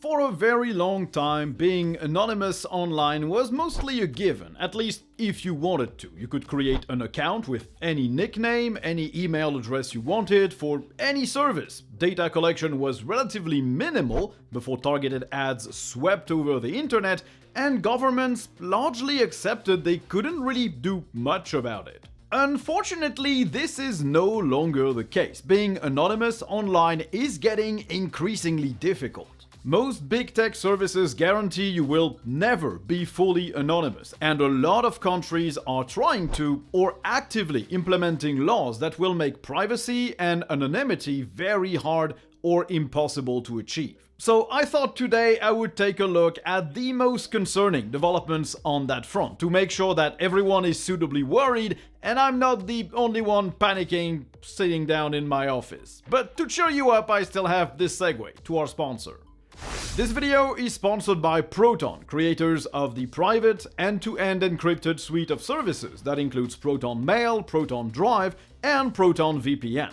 For a very long time, being anonymous online was mostly a given, at least if you wanted to. You could create an account with any nickname, any email address you wanted, for any service. Data collection was relatively minimal before targeted ads swept over the internet, and governments largely accepted they couldn't really do much about it. Unfortunately, this is no longer the case. Being anonymous online is getting increasingly difficult. Most big tech services guarantee you will never be fully anonymous, and a lot of countries are trying to or actively implementing laws that will make privacy and anonymity very hard or impossible to achieve. So I thought today I would take a look at the most concerning developments on that front to make sure that everyone is suitably worried and I'm not the only one panicking sitting down in my office. But to cheer you up, I still have this segue to our sponsor. This video is sponsored by Proton, creators of the private end-to-end encrypted suite of services that includes Proton Mail, Proton Drive, and Proton VPN.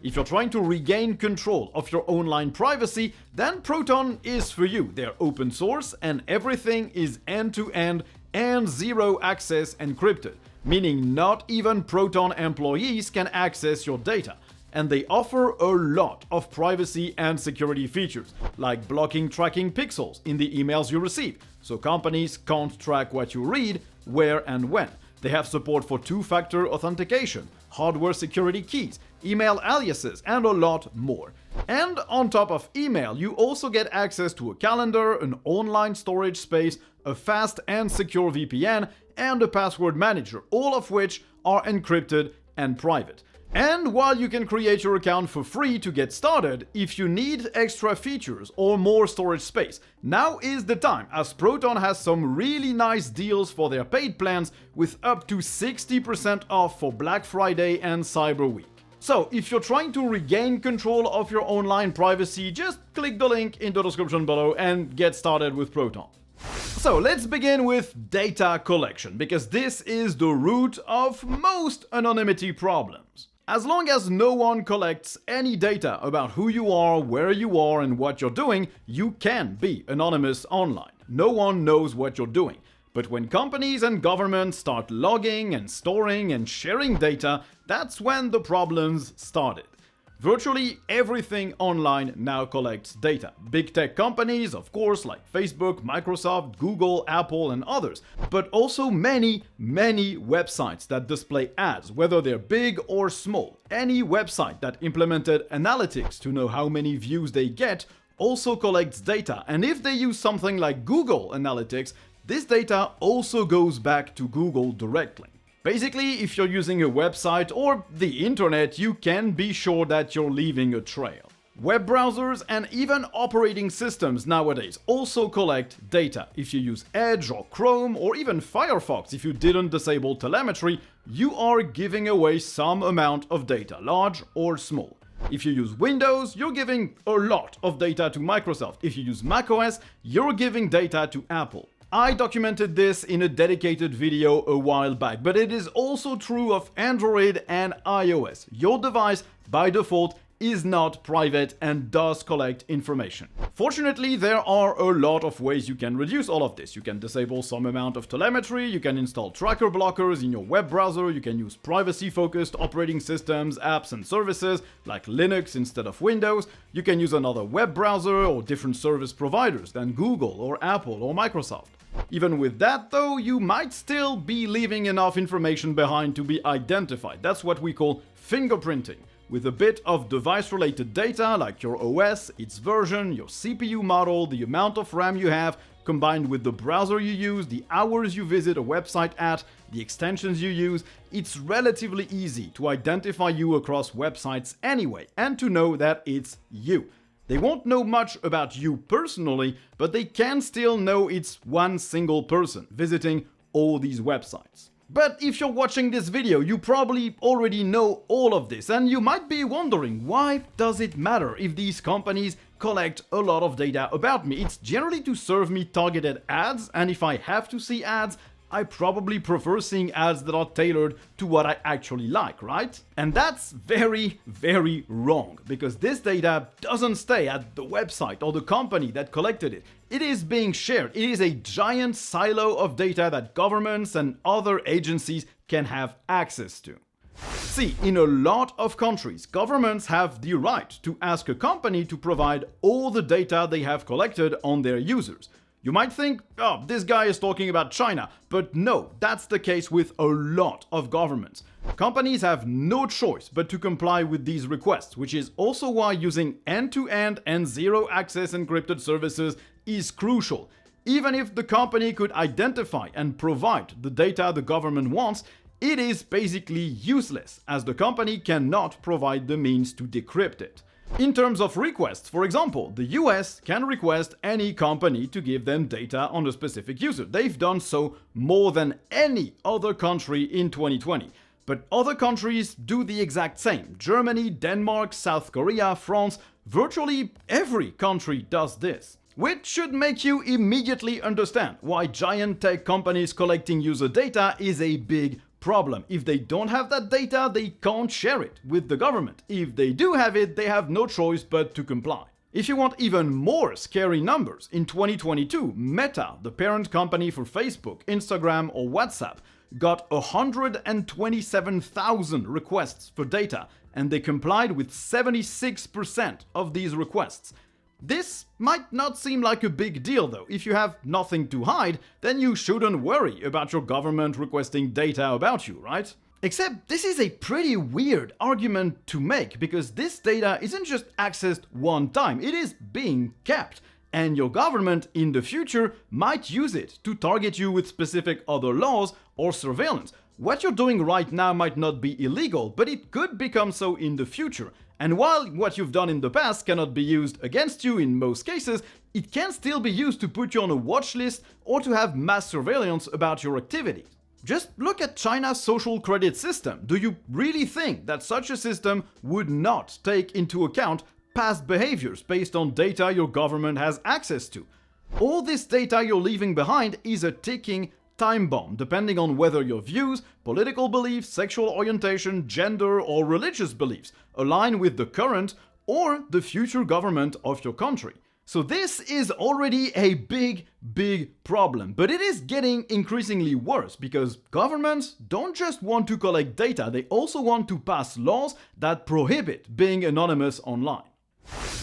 If you're trying to regain control of your online privacy, then Proton is for you. They're open source and everything is end-to-end and zero access encrypted, meaning not even Proton employees can access your data. And they offer a lot of privacy and security features, like blocking tracking pixels in the emails you receive, so companies can't track what you read, where and when. They have support for two-factor authentication, hardware security keys, email aliases, and a lot more. And on top of email, you also get access to a calendar, an online storage space, a fast and secure VPN, and a password manager, all of which are encrypted and private. And while you can create your account for free to get started, if you need extra features or more storage space, now is the time, as Proton has some really nice deals for their paid plans with up to 60% off for Black Friday and Cyber Week. So if you're trying to regain control of your online privacy, just click the link in the description below and get started with Proton. So let's begin with data collection, because this is the root of most anonymity problems. As long as no one collects any data about who you are, where you are, and what you're doing, you can be anonymous online. No one knows what you're doing. But when companies and governments start logging and storing and sharing data, that's when the problems started. Virtually everything online now collects data. Big tech companies, of course, like Facebook, Microsoft, Google, Apple, and others, but also many websites that display ads, whether they're big or small. Any website that implemented analytics to know how many views they get also collects data, and if they use something like Google Analytics, this data also goes back to Google directly. Basically, if you're using a website or the internet, you can be sure that you're leaving a trail. Web browsers and even operating systems nowadays also collect data. If you use Edge or Chrome or even Firefox, if you didn't disable telemetry, you are giving away some amount of data, large or small. If you use Windows, you're giving a lot of data to Microsoft. If you use macOS, you're giving data to Apple. I documented this in a dedicated video a while back, but it is also true of Android and iOS. Your device, by default, is not private and does collect information. Fortunately, there are a lot of ways you can reduce all of this. You can disable some amount of telemetry, you can install tracker blockers in your web browser, you can use privacy-focused operating systems, apps and services like Linux instead of Windows, you can use another web browser or different service providers than Google or Apple or Microsoft. Even with that though, you might still be leaving enough information behind to be identified. That's what we call fingerprinting. With a bit of device-related data like your OS, its version, your CPU model, the amount of RAM you have, combined with the browser you use, the hours you visit a website at, the extensions you use, it's relatively easy to identify you across websites anyway, and to know that it's you. They won't know much about you personally, but they can still know it's one single person visiting all these websites. But if you're watching this video, you probably already know all of this, and you might be wondering, why does it matter if these companies collect a lot of data about me? It's generally to serve me targeted ads, and if I have to see ads, I probably prefer seeing ads that are tailored to what I actually like, right? And that's very, very wrong, because this data doesn't stay at the website or the company that collected it. It is being shared. It is a giant silo of data that governments and other agencies can have access to. See, in a lot of countries, governments have the right to ask a company to provide all the data they have collected on their users. You might think, oh, this guy is talking about China, but no, that's the case with a lot of governments. Companies have no choice but to comply with these requests, which is also why using end-to-end and zero-access encrypted services is crucial. Even if the company could identify and provide the data the government wants, it is basically useless, as the company cannot provide the means to decrypt it. In terms of requests, for example, the US can request any company to give them data on a specific user. They've done so more than any other country in 2020. But other countries do the exact same. Germany, Denmark, South Korea, France, virtually every country does this. Which should make you immediately understand why giant tech companies collecting user data is a big problem. If they don't have that data, they can't share it with the government. If they do have it, they have no choice but to comply. If you want even more scary numbers, in 2022, Meta, the parent company for Facebook, Instagram, or WhatsApp, got 127,000 requests for data, and they complied with 76% of these requests. This might not seem like a big deal though. If you have nothing to hide, then you shouldn't worry about your government requesting data about you, right? Except this is a pretty weird argument to make, because this data isn't just accessed one time, it is being kept. And your government in the future might use it to target you with specific other laws or surveillance. What you're doing right now might not be illegal, but it could become so in the future. And while what you've done in the past cannot be used against you in most cases, it can still be used to put you on a watch list or to have mass surveillance about your activities. Just look at China's social credit system. Do you really think that such a system would not take into account past behaviors based on data your government has access to? All this data you're leaving behind is a ticking time bomb, depending on whether your views, political beliefs, sexual orientation, gender, or religious beliefs align with the current or the future government of your country. So this is already a big problem, but it is getting increasingly worse because governments don't just want to collect data, they also want to pass laws that prohibit being anonymous online.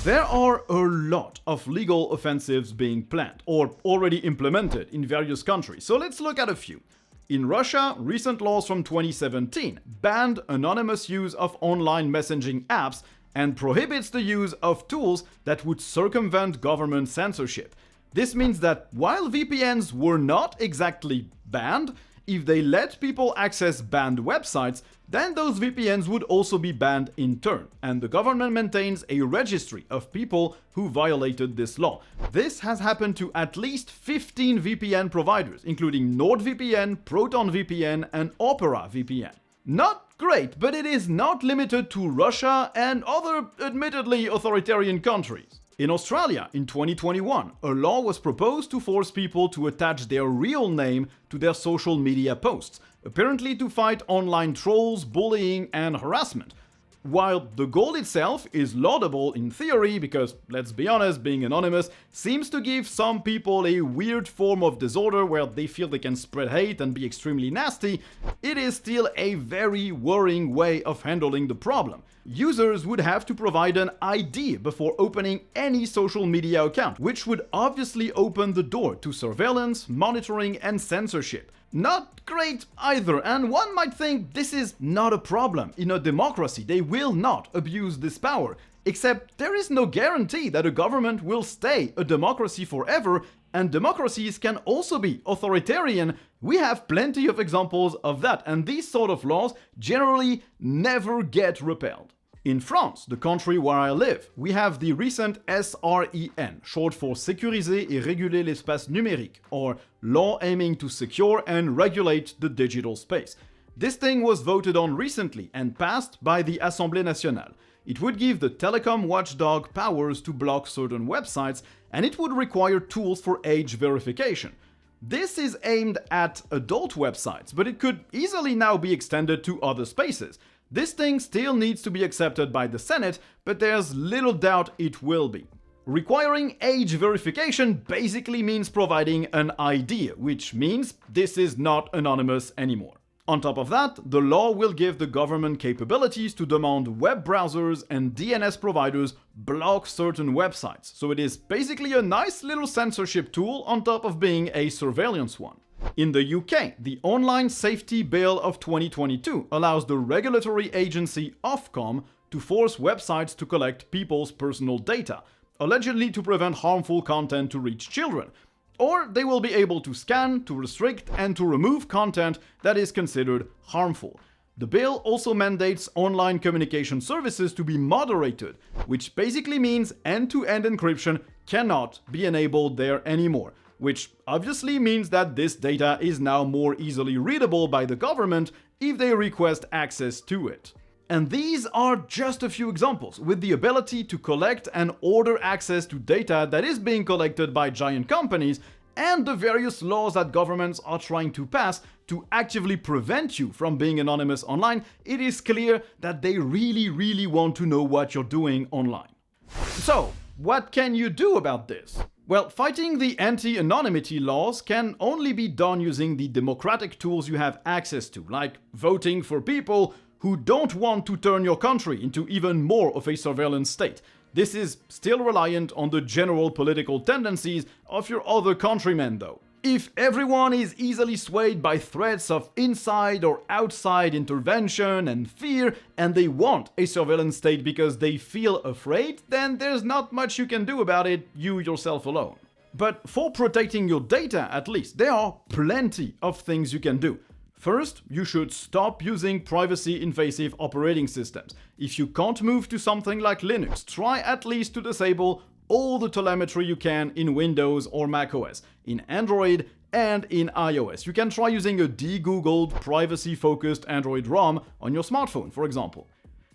There are a lot of legal offensives being planned or already implemented in various countries, so let's look at a few. In Russia, recent laws from 2017 banned anonymous use of online messaging apps and prohibits the use of tools that would circumvent government censorship. This means that while VPNs were not exactly banned, if they let people access banned websites, then those VPNs would also be banned in turn, and the government maintains a registry of people who violated this law. This has happened to at least 15 VPN providers, including NordVPN, Proton VPN, and Opera VPN. Not great, but it is not limited to Russia and other admittedly authoritarian countries. In Australia, in 2021, a law was proposed to force people to attach their real name to their social media posts, apparently to fight online trolls, bullying, and harassment. While the goal itself is laudable in theory, because, let's be honest, being anonymous seems to give some people a weird form of disorder where they feel they can spread hate and be extremely nasty, it is still a very worrying way of handling the problem. Users would have to provide an ID before opening any social media account, which would obviously open the door to surveillance, monitoring, and censorship. Not great either, and one might think this is not a problem. In a democracy, they will not abuse this power. Except there is no guarantee that a government will stay a democracy forever, and democracies can also be authoritarian. We have plenty of examples of that, and these sort of laws generally never get repealed. In France, the country where I live, we have the recent SREN, short for Sécuriser et réguler l'espace numérique, or law aiming to secure and regulate the digital space. This thing was voted on recently and passed by the Assemblée nationale. It would give the telecom watchdog powers to block certain websites, and it would require tools for age verification. This is aimed at adult websites, but it could easily now be extended to other spaces. This thing still needs to be accepted by the Senate, but there's little doubt it will be. Requiring age verification basically means providing an ID, which means this is not anonymous anymore. On top of that, the law will give the government capabilities to demand web browsers and DNS providers block certain websites, so it is basically a nice little censorship tool on top of being a surveillance one. In the UK, the Online Safety Bill of 2022 allows the regulatory agency Ofcom to force websites to collect people's personal data, allegedly to prevent harmful content to reach children, or they will be able to scan, to restrict, and to remove content that is considered harmful. The bill also mandates online communication services to be moderated, which basically means end-to-end encryption cannot be enabled there anymore, which obviously means that this data is now more easily readable by the government if they request access to it. And these are just a few examples, with the ability to collect and order access to data that is being collected by giant companies, and the various laws that governments are trying to pass to actively prevent you from being anonymous online. It is clear that they really want to know what you're doing online. So, what can you do about this? Well, fighting the anti-anonymity laws can only be done using the democratic tools you have access to, like voting for people who don't want to turn your country into even more of a surveillance state. This is still reliant on the general political tendencies of your other countrymen, though. If everyone is easily swayed by threats of inside or outside intervention and fear, and they want a surveillance state because they feel afraid, then there's not much you can do about it, you yourself alone. But for protecting your data, at least, there are plenty of things you can do. First, you should stop using privacy-invasive operating systems. If you can't move to something like Linux, try at least to disable all the telemetry you can in Windows or macOS, in Android and in iOS. You can try using a de-googled, privacy-focused Android ROM on your smartphone, for example.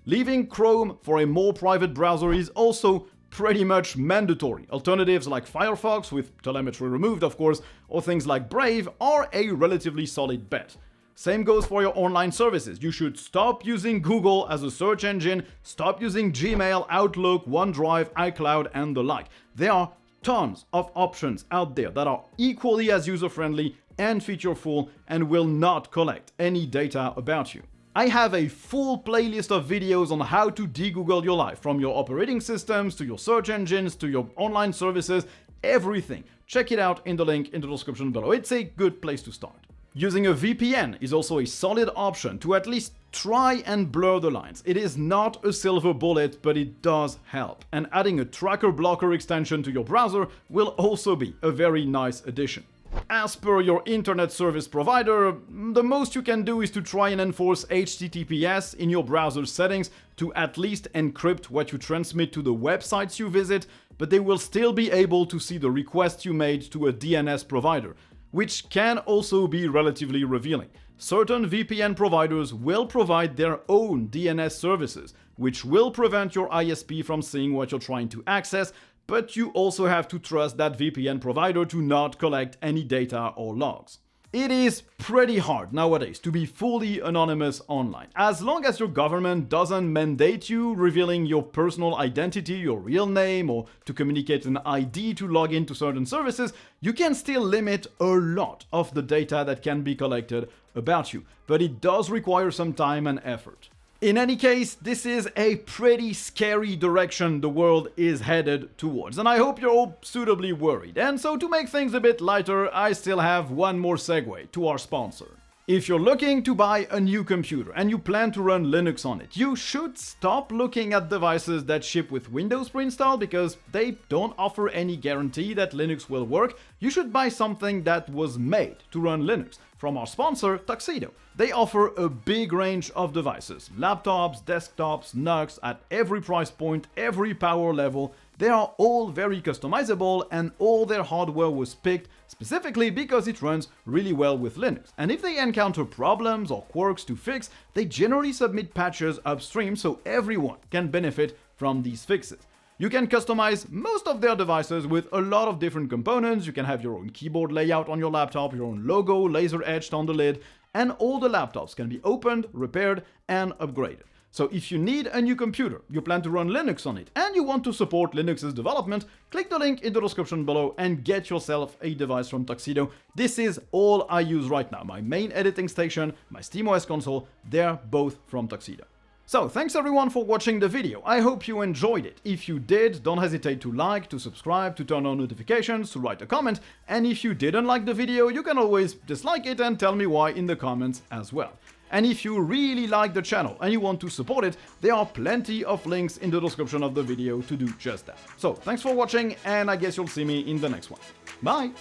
Leaving Chrome for a more private browser is also pretty much mandatory. Alternatives like Firefox, with telemetry removed of course, or things like Brave are a relatively solid bet. Same goes for your online services. You should stop using Google as a search engine, stop using Gmail, Outlook, OneDrive, iCloud, and the like. There are tons of options out there that are equally as user-friendly and featureful and will not collect any data about you. I have a full playlist of videos on how to de-Google your life, from your operating systems to your search engines to your online services, everything. Check it out in the link in the description below. It's a good place to start. Using a VPN is also a solid option to at least try and blur the lines. It is not a silver bullet, but it does help. And adding a tracker blocker extension to your browser will also be a very nice addition. As per your internet service provider, the most you can do is to try and enforce HTTPS in your browser settings to at least encrypt what you transmit to the websites you visit, but they will still be able to see the request you made to a DNS provider, which can also be relatively revealing. Certain VPN providers will provide their own DNS services, which will prevent your ISP from seeing what you're trying to access, but you also have to trust that VPN provider to not collect any data or logs. It is pretty hard nowadays to be fully anonymous online. As long as your government doesn't mandate you revealing your personal identity, your real name, or to communicate an ID to log into certain services, you can still limit a lot of the data that can be collected about you. But it does require some time and effort. In any case, this is a pretty scary direction the world is headed towards, and I hope you're all suitably worried. And so to make things a bit lighter, I still have one more segue to our sponsor. If you're looking to buy a new computer and you plan to run Linux on it, you should stop looking at devices that ship with Windows pre-installed because they don't offer any guarantee that Linux will work. You should buy something that was made to run Linux. From our sponsor, Tuxedo. They offer a big range of devices, laptops, desktops, NUCs, at every price point, every power level. They are all very customizable, and all their hardware was picked specifically because it runs really well with Linux. And if they encounter problems or quirks to fix, they generally submit patches upstream so everyone can benefit from these fixes. You can customize most of their devices with a lot of different components. You can have your own keyboard layout on your laptop, your own logo laser etched on the lid, and all the laptops can be opened, repaired, and upgraded. So if you need a new computer, you plan to run Linux on it, and you want to support Linux's development, click the link in the description below and get yourself a device from Tuxedo. This is all I use right now. My main editing station, my SteamOS console, they're both from Tuxedo. So, thanks everyone for watching the video. I hope you enjoyed it. If you did, don't hesitate to like, to subscribe, to turn on notifications, to write a comment, and if you didn't like the video, you can always dislike it and tell me why in the comments as well. And if you really like the channel and you want to support it, there are plenty of links in the description of the video to do just that. So, thanks for watching, and I guess you'll see me in the next one. Bye!